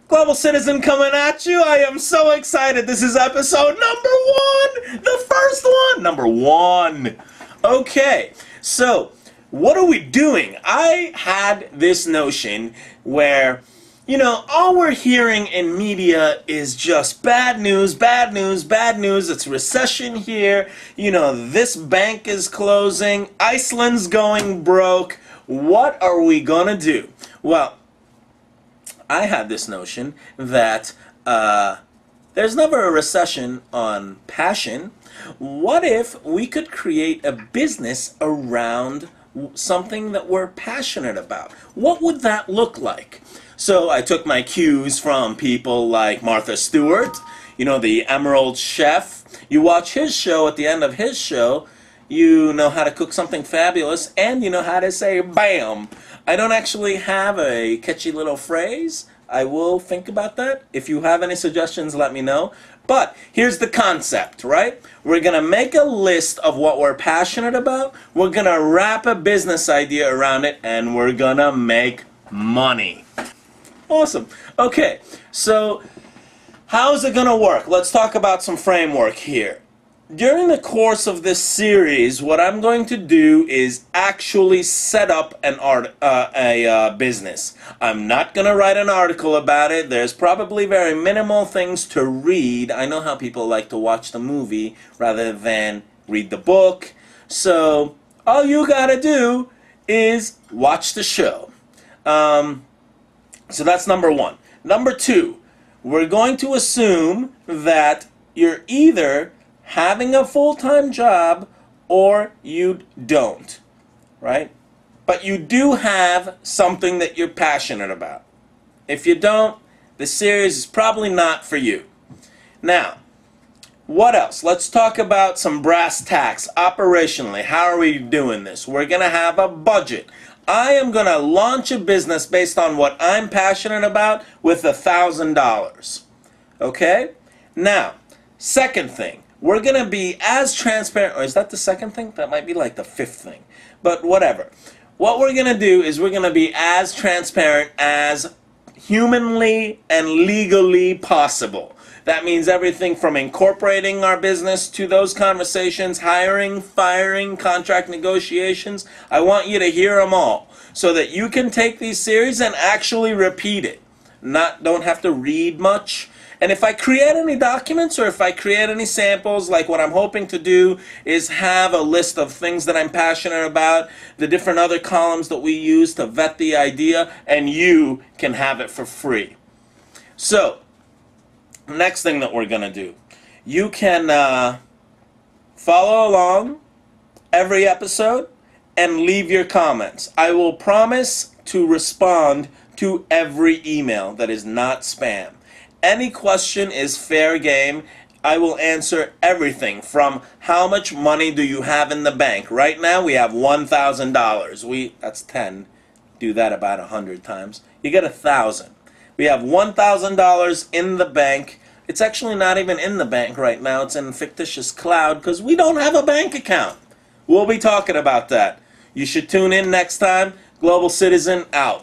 Global Citizen coming at you. I am so excited. This is episode number 1. The first one. Number 1. Okay, so what are we doing? I had this notion where, all we're hearing in media is just bad news, bad news, bad news. It's recession here. This bank is closing. Iceland's going broke. What are we gonna do? Well, I had this notion that there's never a recession on passion. What if we could create a business around something that we're passionate about? What would that look like? So I took my cues from people like Martha Stewart, the Emerald Chef. You watch his show, at the end of his show, you know how to cook something fabulous, and you know how to say BAM! I don't actually have a catchy little phrase. I will think about that. If you have any suggestions, let me know. But here's the concept, right? We're going to make a list of what we're passionate about. We're going to wrap a business idea around it, and we're going to make money. Awesome. Okay, so how's it going to work? Let's talk about some framework here. During the course of this series, what I'm going to do is actually set up a business. I'm not going to write an article about it. There's probably very minimal things to read. I know how people like to watch the movie rather than read the book. So all you got to do is watch the show. So that's number 1. Number 2, we're going to assume that you're either having a full-time job or you don't, right? But you do have something that you're passionate about. If you don't, the series is probably not for you. Now, what else? Let's talk about some brass tacks operationally. How are we doing this? We're going to have a budget. I am going to launch a business based on what I'm passionate about with $1,000. Okay? Now, second thing. We're going to be as transparent, or is that the second thing? That might be like the 5th thing. But whatever. What we're going to do is we're going to be as transparent as humanly and legally possible. That means everything from incorporating our business to those conversations, hiring, firing, contract negotiations. I want you to hear them all so that you can take these series and actually repeat it. Don't have to read much. And if I create any documents or if I create any samples, like what I'm hoping to do is have a list of things that I'm passionate about, the different other columns that we use to vet the idea, and you can have it for free. So, next thing that we're going to do, you can follow along every episode and leave your comments. I will promise to respond to every email that is not spam. Any question is fair game. I will answer everything from how much money do you have in the bank. Right now we have $1,000. That's 10. Do that about 100 times. You get 1,000. We have $1,000 in the bank. It's actually not even in the bank right now. It's in a fictitious cloud because we don't have a bank account. We'll be talking about that. You should tune in next time. Global Citizen out.